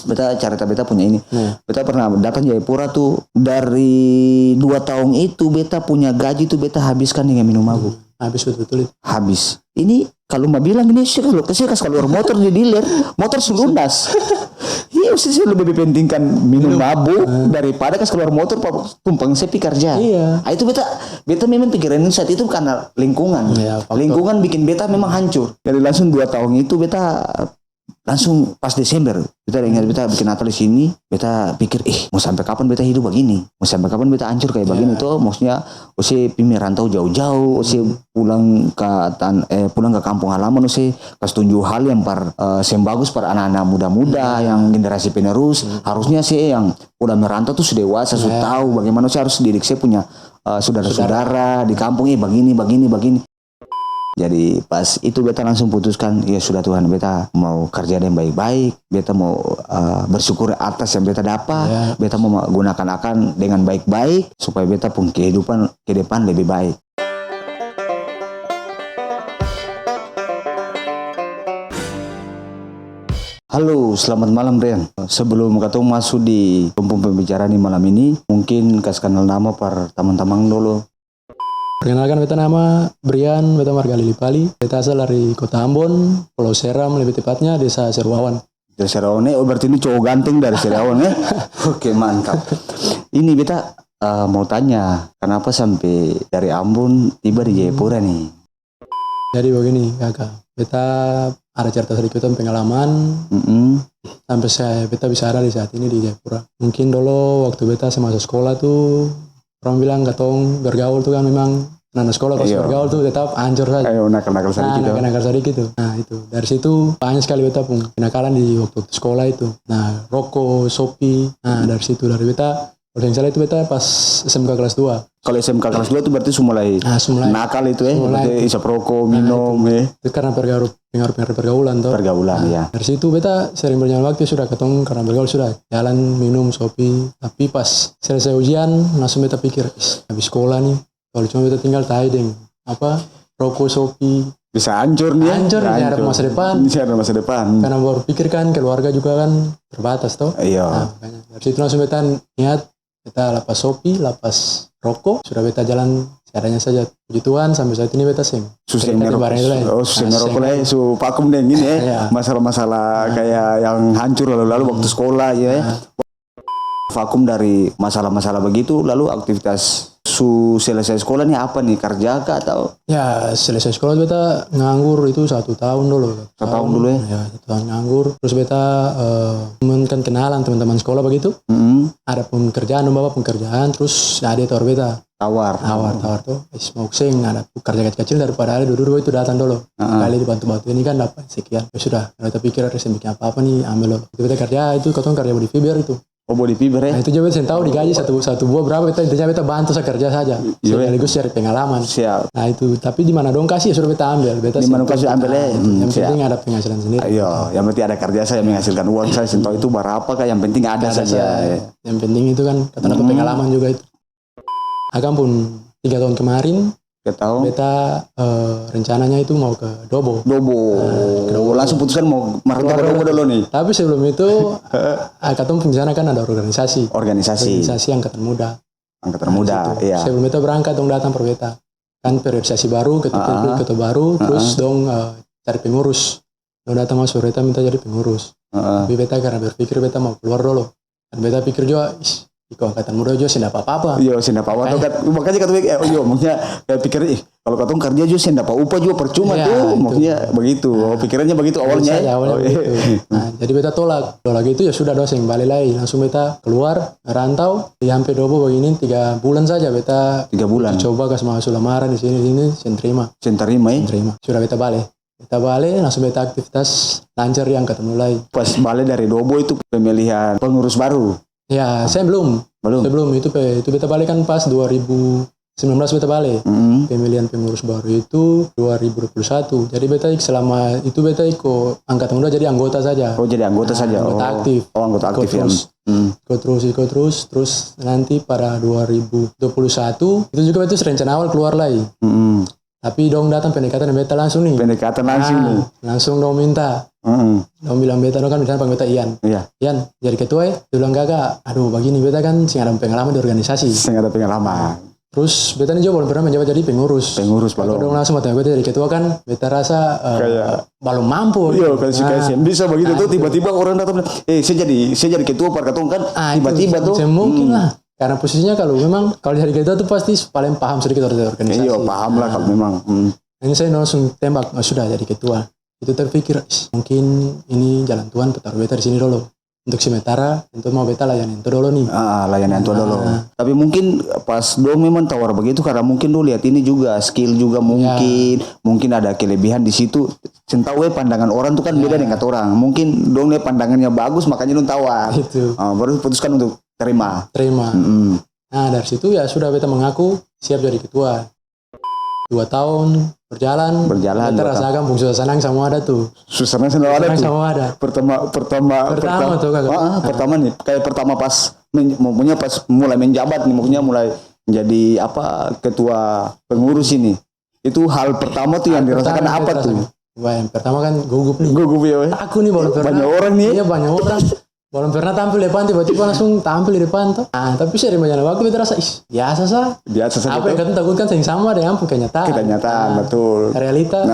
Beta cerita beta punya ini. Beta pernah datang Jayapura tuh, dari 2 tahun itu beta punya gaji tuh beta habiskan dengan minum mabuk. Habis betul-betul itu. Habis. Ini kalau mau bilang ini sih kalau keluar motor di dealer, motor lunas. Iya, saya lebih pentingkan minum mabuk daripada keluar motor tumpang sepi kerja. Iya. Itu beta memang pikiran saat itu karena lingkungan. Iya, lingkungan bikin beta memang hancur. Dari langsung 2 tahun itu beta langsung pas Desember beta ingat beta bikin Natal di sini, beta pikir mau sampai kapan beta hidup begini, mau sampai kapan beta hancur kayak begini tuh, maksudnya usia merantau jauh-jauh, usia pulang ke kampung halaman, usia kasih tunjuk hal yang bagus para anak-anak muda-muda yang generasi penerus, harusnya sih yang udah merantau tuh sudah dewasa, sudah tahu bagaimana sih harus didik saya punya saudara-saudara di kampung begini. Jadi pas itu beta langsung putuskan, ya sudah Tuhan, beta mau kerja yang baik-baik, beta mau bersyukur atas yang beta dapat, beta mau gunakan akan dengan baik-baik supaya beta pun kehidupan ke depan lebih baik. Halo, selamat malam Brian. Sebelum ketemu masuk di pembicaraan di malam ini, mungkin kasih kenal nama para teman-teman dulu. Perkenalkan, beta nama Brian, beta marga Lilipali. Beta asal dari Kota Ambon, Pulau Seram, lebih tepatnya Desa Seruawan. Desa Seruawan, berarti ini cowok ganteng dari Seruawan ya? Oke, mantap. Ini beta mau tanya, kenapa sampai dari Ambon tiba di Jayapura nih? Jadi begini kakak, beta ada cerita sedikit tentang pengalaman sampai beta bisa ada di saat ini di Jayapura. Mungkin dulu waktu beta semasa sekolah tuh, orang bilang katong bergaul tuh kan memang anak sekolah pas bergaul tuh tetap hancur saja. Nakal-nakal sedikit. Nakal-nakal sedikit tuh. Nah itu dari situ banyak sekali beta pun kenakalan di waktu sekolah itu. Nah rokok, sopi. Nah dari situ dari beta. Kalau yang salah itu beta pas SMK kelas 2. Kalau SMK kelas 2 itu berarti mulai nakal itu berarti isap rokok, minum itu karena pengaruh pergaulan tuh. Pergaulan ya. Dari situ beta sering berjalan waktu sudah ketong karena bergaul sudah jalan minum sopi. Tapi pas selesai ujian langsung beta pikir habis sekolah nih kalau cuma beta tinggal deng rokok sopi bisa hancur nih. Hancur ada masa depan. Bisa ada masa depan. Karena baru pikir kan keluarga juga kan terbatas tuh. Iya. Nah, dari situ langsung beta niat beta lapas sopi, lapas rokok, sudah beta jalan seadanya saja. Puji Tuhan sampai saat ini beta sing. Susah merokok. Susah merokok lah. Su pakum deh gini ya. Masalah-masalah kayak yang hancur lalu waktu sekolah ya. Vakum dari masalah-masalah begitu, lalu aktivitas selesai sekolah nih apa nih, kerja kah atau? Ya selesai sekolah beta nganggur itu 1 tahun dulu. 1 tahun dulu ya? Ya 1 tahun nganggur, terus beta kan kenalan teman-teman sekolah begitu. Ada pun kerjaan, bapak pun kerjaan, terus ada tawar beta. Tawar tuh, mau sing ada kerja kecil daripada ada dulu itu datang dulu. Kali dibantu-bantu ini kan dapat sekian. Ya sudah, kita pikir harus bikin apa nih, ambil loh. Kita kerja itu, katong kerja body fiber itu. Oh body fiber ya? Nah itu juga saya tahu digaji satu buah berapa, kita bantu saya kerja saja. Sekaligus cari pengalaman. Siap. Nah itu, tapi di mana dong kasih suruh kita ambil. Di mana kasih ambil ya? Yang penting ada penghasilan sendiri. Iya, yang penting ada kerja saya menghasilkan uang saya. Tahu itu berapa kah? Yang penting ada saja. Yang penting itu kan kata pengalaman juga itu. Akan pun 3 tahun kemarin. Beta rencananya itu mau ke Dobo. Langsung putuskan mau merantau ke Dobo dulu nih. Tapi sebelum itu katong rencana kan ada organisasi angkatan muda. Iya. Sebelum itu berangkat dong datang per beta. Kan periodisasi baru, ketua baru, terus dong cari pengurus. Dong datang masuk beta minta jadi pengurus. Tapi beta karena berpikir beta mau keluar dulu. Dan beta pikir juga Iko angkatan muda juga sih apa-apa. Iya, sih apa-apa. Makanya kata maksudnya kayak pikir kalau katong kerja juga sih upah juga percuma tuh. Maksudnya begitu. Pikirannya begitu awalnya. Begitu. Nah, jadi beta tolak itu ya sudah dosen balik lagi. Langsung beta keluar merantau sampai Dobo begini 3 bulan saja beta. 3 bulan. Coba kasih masuk lamaran di sini sen terima. Sudah beta balik. Langsung beta aktivitas lancar yang ketemu mulai. Pas balik dari Dobo itu pemilihan pengurus baru. Ya, saya belum. Sebelum itu beta balik kan pas 2019 beta balik. Pemilihan pengurus baru itu 2021. Jadi beta selama itu beta ikut angkatan muda jadi anggota saja. Oh, jadi anggota saja. Anggota aktif. Oh, anggota aktif ya. Ikut terus nanti pada 2021 itu juga beta rencana awal keluar lagi. Tapi dong datang pendekatan beta langsung nih. Langsung dong minta Dong bilang beta kan misalnya panggil beta Ian. Iya. Ian jadi ketua ya. Dia bilang kakak, aduh begini beta kan sing ada pengalaman di organisasi. Sing ada pengalaman. Terus beta nih juga belum pernah menjabat jadi pengurus. Pengurus Kalau balong. dong langsung beta jadi ketua kan, beta rasa Kayak- belum mampu. Iya, kan bisa begitu tuh tiba-tiba orang datang bilang, saya jadi ketua Parkatong kan, tiba-tiba tuh. Mungkin lah. Karena posisinya kalau memang kalau jadi ketua tuh pasti paling paham sedikit organisasi. Iya, paham lah kalau memang. Ini saya langsung tembak, sudah jadi ketua. Itu terpikir, mungkin ini jalan Tuhan taruh beta di sini dulu. Untuk sementara, untuk mau beta layanin itu dulu nih. Layanan itu dulu. Tapi mungkin pas dong memang tawar begitu karena mungkin dong lihat ini juga skill juga mungkin ada kelebihan di situ. Centawe pandangan orang tuh kan beda dengan kata orang. Mungkin dong lihat pandangannya bagus makanya dong tawar. Itu. Baru putuskan untuk terima. Nah dari situ ya sudah beta mengaku siap jadi ketua. 2 tahun berjalan. Beta rasakan susah senang semua ada tuh. Susah senang semua ada tuh. Semua ada. Pertama tuh kakak. Pertama nih kayak pertama pas pas mulai menjabat nih maksudnya mulai menjadi ketua pengurus ini. Itu hal pertama tuh yang dirasakan apa tuh? Wah, yang pertama kan gugup nih. Gugup ya. Aku nih baru pernah. Banyak orang nih. Iya banyak orang. Belum pernah tampil di depan, tiba-tiba langsung tampil di depan tuh. Tapi sih dari banyak waktu kita rasa, biasa sah. Apa yang kata takutkan sering sama dengan kenyataan. Kenyataan, betul. Realita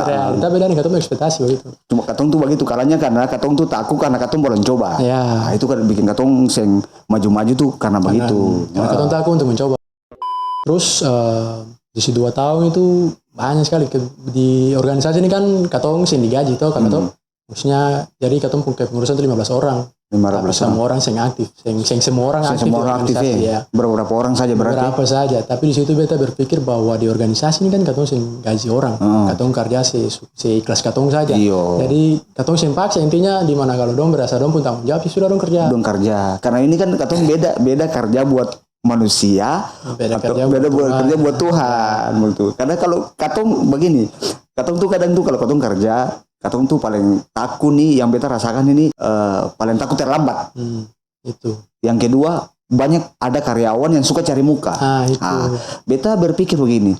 beda nih katong ekspektasi begitu. Cuma katong tuh begitu kalanya karena katong tuh takut karena katong belum coba. Ya. Nah, itu kan bikin katong sing maju-maju tuh karena begitu. Karena katong takut untuk mencoba. Terus di 2 tahun itu banyak sekali di organisasi ini kan katong sing digaji tuh katong. Maksudnya jadi katong pengurusan itu 15 orang. 15 semua orang yang aktif, semua orang aktif. Semua orang aktif ya. Berapa orang saja berarti? Berapa saja, tapi di situ beta berpikir bahwa di organisasi ini kan katong sing gaji orang, katong kerja seikhlas katong saja. Iyo. Jadi katong sing paksa intinya di mana kalau dong berasa dong pun tanggung jawab sudah dong kerja. Dong kerja, karena ini kan katong beda kerja buat manusia, beda kerja buat Tuhan, betul. Karena kalau katong begini, katong tuh kadang tuh kalau katong kerja katong tuh paling takut nih yang beta rasakan ini paling takut terlambat. Itu. Yang kedua banyak ada karyawan yang suka cari muka. Itu. Beta berpikir begini,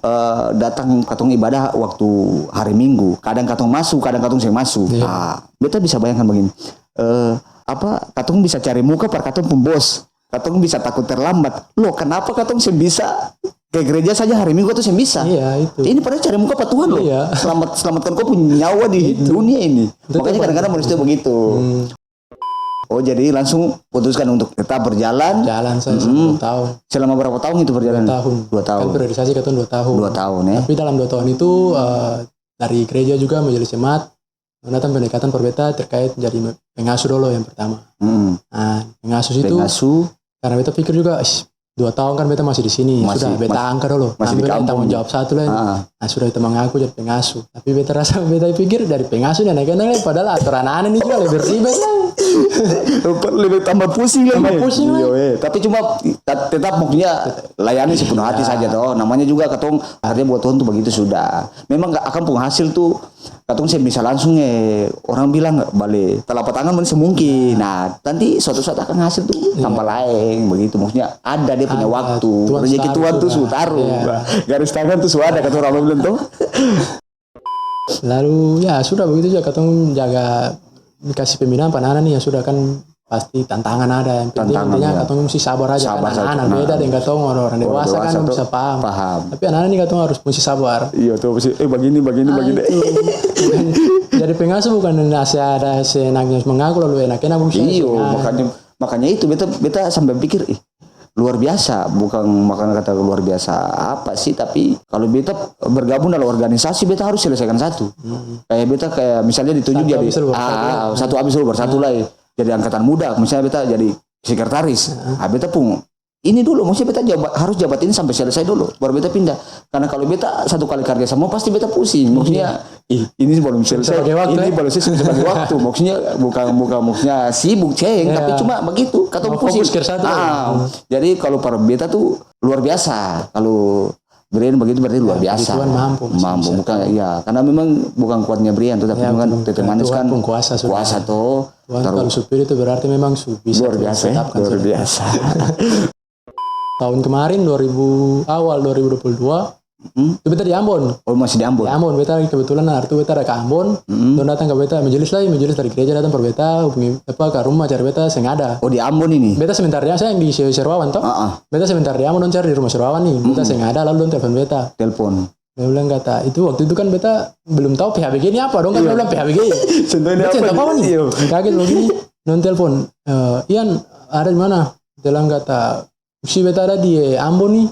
datang katong ibadah waktu hari Minggu, kadang katong masuk, kadang katong sing masuk. Beta bisa bayangkan begini, katong bisa cari muka per katong pembos, katong bisa takut terlambat. Loh kenapa katong sih bisa ke gereja saja hari Minggu tuh saya bisa. Iya itu. Ini padahal cari muka Pak Tuhan loh. Iya. Selamatkan kau punya nyawa di dunia ini. Makanya kadang-kadang manusia begitu. Oh jadi langsung putuskan untuk tetap berjalan. Jalan saya 2 tahun. Selama berapa tahun itu berjalan? 2 tahun. Kan periodisasi kan 2 tahun. 2 tahun ya. Tapi dalam 2 tahun itu dari gereja juga menjadi jemaat datang pendekatan perbeta terkait menjadi pengasuh dulu yang pertama. Nah pengasuh itu. Karena beta pikir juga 2 tahun kan beta masih di sini, sudah beta angkat dulu. Masih di kampung. Tanggung jawab satu lah. Nah sudah itu mengaku jadi pengasuh. Tapi beta rasa beta pikir dari pengasuh dan naik-naik padahal aturan aneh ini juga lebih ribet lah. Lebih tambah pusing lah. Tapi cuma tetap maksudnya layani sepenuh hati saja toh. Namanya juga katong artinya buat Tuhan tuh begitu sudah. Memang gak akan penghasil tuh katong saya bisa langsung orang bilang balik telapak tangan mana semungkin. Nah nanti suatu saat akan hasil tuh tanpa lain begitu maksudnya ada dia punya waktu rezeki Tuhan tuh sudah taruh garis tangan tuh sudah ada kata orang belum tuh. Lalu ya sudah begitu juga katong jaga dikasih pembinaan anak-anak nih ya sudah kan pasti tantangan ada yang penting intinya katong mesti sabar aja kan anak-anak beda dengan katong orang dewasa kan bisa paham. Tapi anak-anak ini katong harus mesti sabar. Iya tuh mesti begini. Jadi pengasuh bukan ada senangnya mengaku lalu enak-enak mesti. Iya makanya itu beta sampai pikir luar biasa bukan kata luar biasa apa sih tapi kalau beta bergabung dalam organisasi beta harus selesaikan satu. Kayak misalnya ditunjuk jadi satu habis dulu bersatu lagi. Jadi angkatan muda, misalnya beta jadi sekretaris, beta pun ini dulu, maksudnya beta harus jabat ini sampai selesai dulu, baru beta pindah. Karena kalau beta satu kali kerja sama pasti beta pusing, maksudnya ini belum selesai, ini baru selesai sebagai waktu, maksudnya bukan maksudnya sibuk tapi cuma begitu, kata pusing. Jadi kalau para beta tuh luar biasa, kalau Brian begitu berarti luar biasa. Tuhan mampu bukan ya karena memang bukan kuatnya Brian tuh tapi memang Tete Manis kan kuasa tuh. Tuhan kalau supir itu berarti memang bisa luar biasa. Tahun kemarin awal 2022 Itu beta di Ambon. Oh masih di Ambon. Di Ambon beta kebetulan hari itu beta ada ke Ambon. Don datang ke beta majelis dari gereja datang per beta hubungi ke rumah cari beta saya ada. Oh di Ambon ini. Beta sebentarnya saya yang di Serwawan toh. Beta sebentar di Ambon don cari di rumah Serwawan nih. Beta saya ada lalu don telepon beta. Dia bilang kata itu waktu itu kan beta belum tahu PHBG ini apa dong kan dia bilang PHBG. Contohnya apa nih? Kaget begini. Non telepon. Ian ada di mana? Dia bilang kata si beta ada di Ambon nih.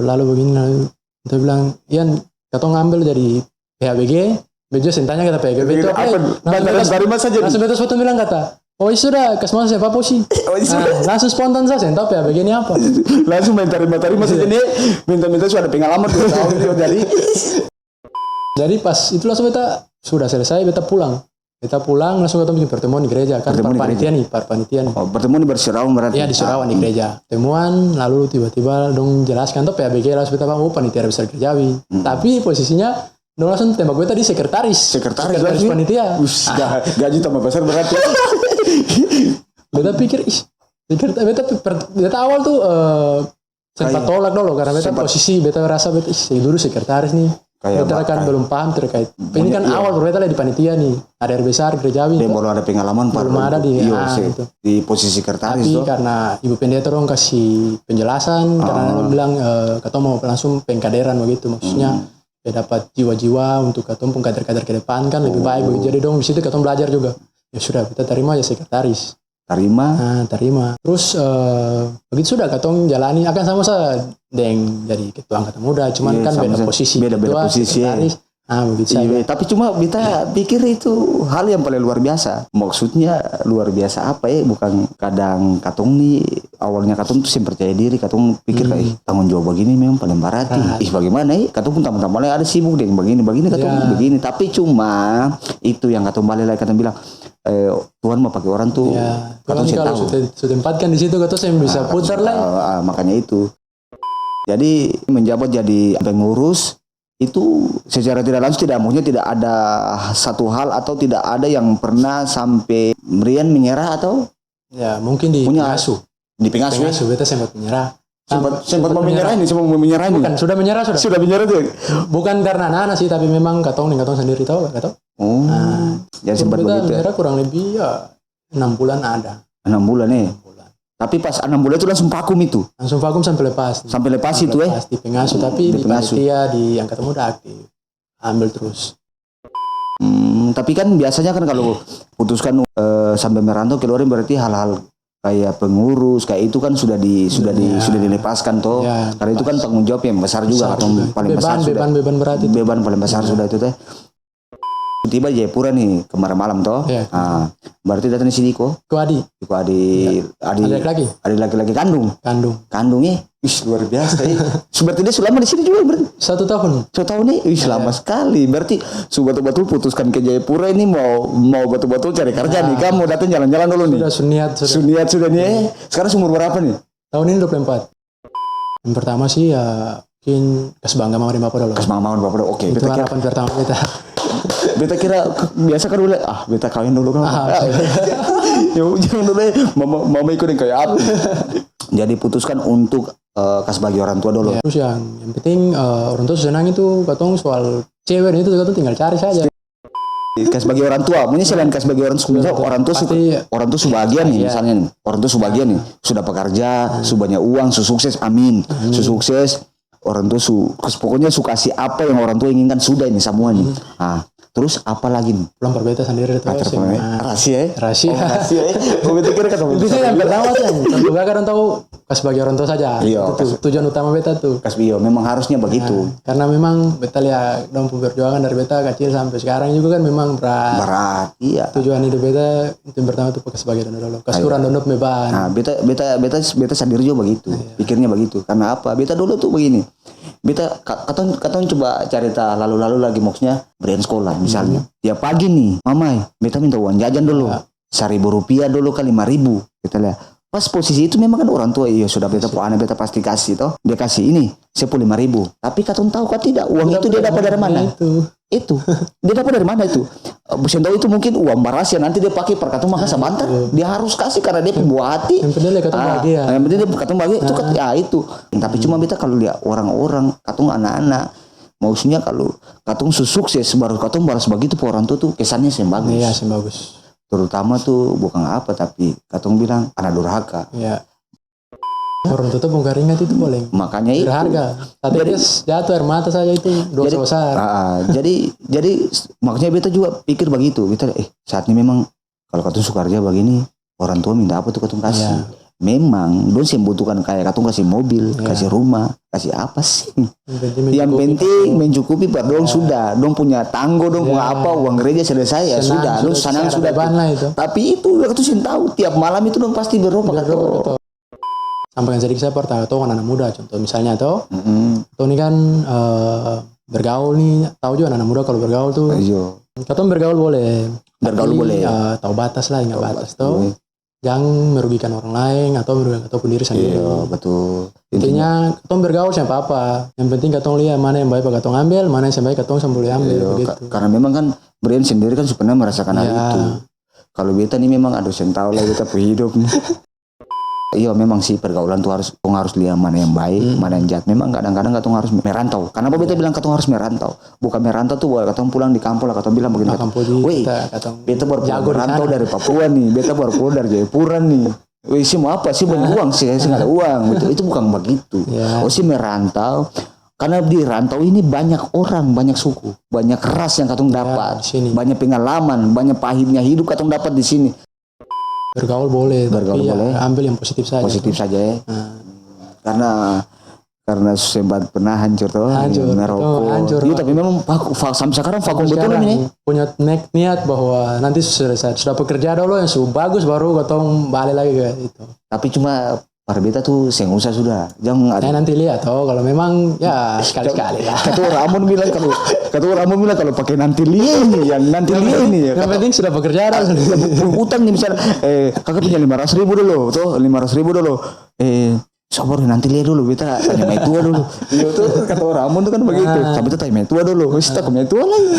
Lalu begini lalu dia bilang Ian katong ngambil dari PHBG. Bejo sentanya kata PHBG itu apa? Langsung beta foto bilang kata oh sudah kasih siapa posisi? Langsung spontan saja entah PHBG ini apa? Langsung main tarima saja nih minta sudah ada pengalaman 2 tahun jadi pas itu langsung beta sudah selesai beta pulang langsung ketemu pertemuan di gereja kan panitia nih. Oh, pertemuan di Berserawan berarti? Iya di Serawan di gereja. Temuan lalu tiba-tiba dong jelaskan tuh PHBG langsung beta mau panitia besar gerejawi. Tapi posisinya dong langsung tembak beta di sekretaris panitia. Gaji tambah besar berarti. Beta pikir beta awal tuh sempat tolak dulu karena beta posisi beta rasa beta dulu sekretaris nih. Beta kan belum paham terkait. Ini kan awal beta lah di panitia nih. Ada besar gerejawi. Dan baru ada pengalaman belum ada di posisi sekretaris. Tapi karena ibu pendeta dong kasih penjelasan karena dia bilang katong mau langsung pengkaderan begitu maksudnya. Dapat jiwa-jiwa untuk katong pun kader-kader ke depan kan lebih baik begitu. Jadi dong di situ katong belajar juga. Ya sudah kita terima aja sekretaris. Terima. Terus begitu sudah katong jalani akan sama saja dengan jadi ketua angkatan muda. Cuman kan beda posisi. Beda posisi. Sekretaris. Begitu saja. Tapi cuma kita pikir itu hal yang paling luar biasa. Maksudnya luar biasa apa ya? Bukan kadang katong nih awalnya katong tuh percaya diri. Katong pikir tanggung jawab begini memang paling berat. Bagaimana ya? Katong pun teman-temannya ada sibuk dengan begini katong begini. Tapi cuma itu yang katong balik lagi katong bilang Tuhan mau pakai orang tuh. Katong kalau sudah tempatkan di situ katong saya bisa putar lah. Makanya itu. Jadi menjabat jadi pengurus itu secara tidak langsung maksudnya tidak ada satu hal atau tidak ada yang pernah sampai Brian menyerah atau ya mungkin di pengasuh beta sempat menyerah sempat mau menyerah ini bukan sudah menyerah tuh bukan karena anak sih tapi memang katong sendiri tahu jadi sempat begitu menyerah kurang lebih 6 bulan ada 6 bulan tapi pas 6 bulan itu langsung vakum sampai lepas itu di pengasuh tapi di panitia di angkatan muda aktif ambil terus. Tapi kan biasanya kan kalau putuskan sampai merantau keluarin berarti hal-hal kayak pengurus kayak itu kan sudah dilepaskan toh karena itu kan tanggung jawab yang besar juga atau paling besar beban berat itu. Beban paling besar sudah itu teh. Tiba Jayapura nih kemarin malam toh. Berarti datang di sini kok. Adik laki-laki kandung luar biasa Berarti dia selama di sini juga berarti 1 tahun. 1 tahun nih, lama sekali. Berarti betul-betul putuskan ke Jayapura ini mau betul-betul cari kerja nih. Kamu datang jalan-jalan dulu nih. Sudah sudah nih. Sekarang umur berapa nih? Tahun ini 24. Yang pertama sih ya mungkin kasbangga mama dan bapak dulu. Oke. Itu harapan pertama kita. Beta kira biasa kan dulu beta kawin dulu kan. Ya jangan dulu mama ikutin kayak apa. Jadi putuskan untuk kasih bagi orang tua dulu. Terus yang penting orang tua senang itu katong soal cewek itu katong tinggal cari saja. Kasih bagi orang tua, mungkin selain kasih bagi orang tua sebagian nih misalnya nih. Orang tua sebagian nih sudah pekerja, banyak uang, sukses, amin. Sukses orang tua pokoknya kasih apa yang orang tua inginkan sudah ini semua nih. Terus apa lagi nih? Pulang berbeda sendiri itu rahasia. Gue pikir kan itu sih yang pertama sih. Tentu kan tahu kasih bagi orang tua saja. Itu tujuan utama beta tuh. Memang harusnya begitu. Karena memang beta lihat dalam perjuangan dari beta kecil sampai sekarang juga kan memang berat. Iya. Tujuan hidup beta itu yang pertama tuh kasih bagi orang dulu. Kasih kurang donop beban. Beta sendiri juga begitu. Pikirnya begitu. Karena apa? Beta dulu tuh begini. Beta katong coba cerita lalu lagi maksudnya brand sekolah misalnya. Ya pagi nih, mamai, beta minta uang jajan dulu. 1.000 rupiah dulu ke 5.000. Kita lihat. Pas posisi itu memang kan orang tua sudah beta anak beta pasti kasih toh. Dia kasih ini 5.000. Tapi katong tahu kan tidak uang itu dia dapat dari mana? Itu dia dapat dari mana itu? Bukan tahu itu mungkin uang baras ya nanti dia pakai per katong makan sebentar. Dia harus kasih karena dia pembuat hati. Yang penting dia katong bahagia. Yang penting dia katong bahagia itu kan ya itu. Tapi cuma beta kalau lihat orang-orang katong anak-anak, maksudnya kalau katong sukses baru katong balas begitu ke orang tuh kesannya sih bagus. Iya, sih bagus. Terutama tuh bukan apa tapi katong bilang anak durhaka. Iya. Orang tutup bongkar ingat itu boleh. Makanya itu. Berharga. Tapi jatuh air mata saja itu dosa besar. Jadi makanya beta juga pikir begitu. Beta saat ini memang kalau katong suka kerja begini orang tua minta apa tuh katong kasih. Iya. Memang don sih membutuhkan kayak katong kasih mobil, kasih rumah, kasih apa sih? Yang penting mencukupi per dong sudah. Dong punya tanggo, dong punya apa, uang gereja selesai ya sudah. Dong senang sudah. Itu. Tapi itu katong sih tahu tiap malam itu dong pasti berubah katong. Sampaikan sedikit saya pertama tuh anak muda contoh misalnya tuh ini kan bergaul nih tahu juga anak muda kalau bergaul tuh katong bergaul boleh tahu batas lah ingat batas tuh jangan merugikan orang lain atau merugikan ataupun diri sendiri. Iya betul. Intinya katong bergaul siapa apa yang penting katong lihat mana yang baik katong ambil mana yang baik katong boleh ambil begitu. Karena memang kan Brian sendiri kan sebenarnya merasakan hal itu. Kalau beta nih memang ada yang tahu lah beta hidup nih. Iya memang sih pergaulan tuh harus lihat mana yang baik, mana yang jahat. Memang kadang-kadang katong harus merantau. Kenapa beta bilang katong harus merantau? Bukan merantau tuh katong pulang di kampung lah katong bilang begini. Woi, beta baru merantau dari Papua nih, beta baru pulang dari Jayapura nih. Woi sih mau apa sih banyak uang sih nggak ada uang. Itu bukan begitu. Oh sih merantau. Karena di rantau ini banyak orang, banyak suku, banyak ras yang katong dapat, banyak pengalaman, banyak pahitnya hidup katong dapat di sini. Bergaul boleh, tapi ambil yang positif saja. Positif saja ya. Karena sempat pernah hancur tuh, merokok. Iya, tapi memang sampai sekarang vakum betul ini. Punya niat bahwa nanti sudah pekerja dulu yang bagus baru katong balik lagi ke itu. Tapi cuma para beta tuh usah sudah. Jangan ada. Nanti lihat kalau memang ya sekali-sekali lah. Ketua Ramon bilang kalau pakai nanti lihat nih yang nanti lihat nih ya. Yang penting sudah bekerja dah. Utang nih misalnya kakak punya 500.000 dulu tuh 500.000 dulu. Sabar nanti lihat dulu beta tanya mai tua dulu. Itu kata Ramon tuh kan begitu. Tapi beta tanya mai tua dulu. Wis tak mai tua lagi.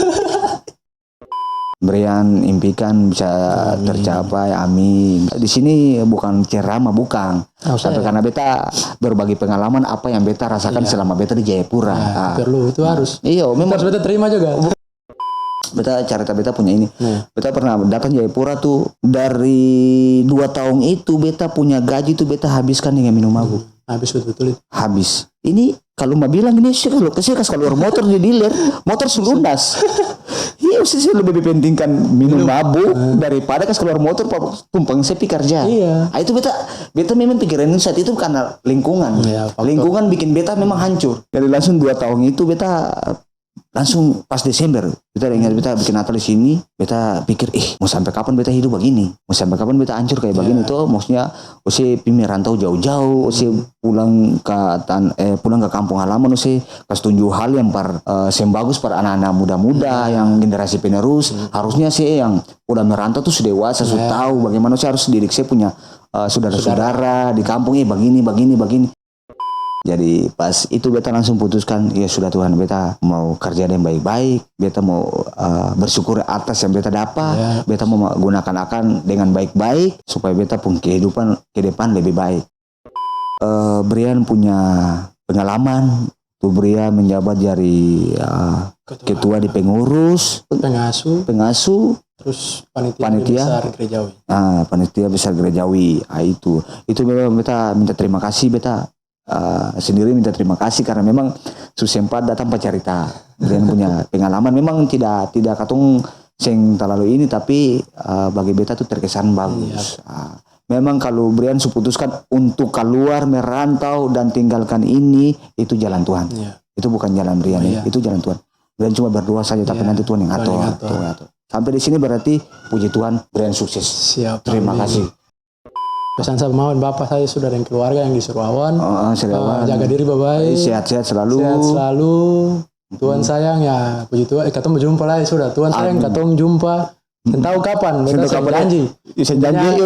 Brian impikan bisa tercapai, amin. Di sini bukan ceramah, bukan. Tapi karena beta berbagi pengalaman apa yang beta rasakan selama beta di Jayapura. Perlu itu harus. Iya, memang harus beta terima juga. Beta cerita beta punya ini. Beta pernah datang Jayapura tuh dari 2 tahun itu beta punya gaji tuh beta habiskan dengan minum mabuk. Habis betul-betul itu. Habis. Ini kalau mau bilang ini sih kalau keluar motor di dealer, motor lunas. Iya, sih lebih dipentingkan minum mabuk daripada keluar motor tumpang sepi kerja. Iya. Itu beta memang pikiran saat itu karena lingkungan. Lingkungan bikin beta memang hancur. Jadi langsung 2 tahun itu beta langsung pas Desember beta ingat beta bikin Natal di sini beta pikir mau sampai kapan beta hidup begini mau sampai kapan beta hancur kayak begini tuh maksudnya usia merantau jauh-jauh usia pulang ke kampung halaman usia kasih tunjuk hal yang bagus para anak-anak muda-muda yang generasi penerus harusnya sih yang udah merantau tuh sudah dewasa sudah tahu bagaimana sih harus didik saya punya saudara-saudara di kampung begini. Jadi pas itu beta langsung putuskan ya sudah Tuhan beta mau kerja yang baik-baik beta mau bersyukur atas yang beta dapat beta mau gunakan akan dengan baik-baik supaya beta pun kehidupan ke depan lebih baik. Brian punya pengalaman tuh Brian menjabat dari ketua di pengurus pengasuh terus panitia besar gerejawi. Panitia besar gerejawi itu memang beta minta terima kasih beta sendiri minta terima kasih karena memang sempat datang pacarita dan punya pengalaman memang tidak katong sing terlalu ini tapi bagi beta tuh terkesan bagus. Memang kalau Brian putuskan untuk keluar merantau dan tinggalkan ini itu jalan Tuhan. Itu bukan jalan Brian itu jalan Tuhan. Brian cuma berdoa saja tapi nanti Tuhan yang atur. Sampai di sini berarti puji Tuhan Brian sukses. Siap, terima kasih. Pesan saya mohon Bapak saya sudah dan keluarga yang di Surawan. Jaga diri baik-baik. Sehat-sehat selalu. Tuhan sayang ya puji Tuhan. Katong berjumpa lagi sudah. Tuhan sayang katong jumpa. Tahu kapan? Beta janji.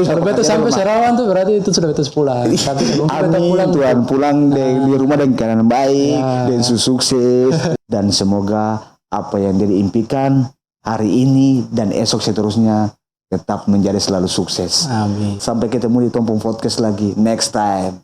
Kalau beta sampai Surawan tuh berarti itu sudah beta pulang. Tapi sebelum beta pulang Tuhan pulang di rumah dengan keadaan baik dan sukses dan semoga apa yang dia impikan hari ini dan esok seterusnya tetap menjadi selalu sukses. Amin. Sampai ketemu di Tompong Podcast lagi next time.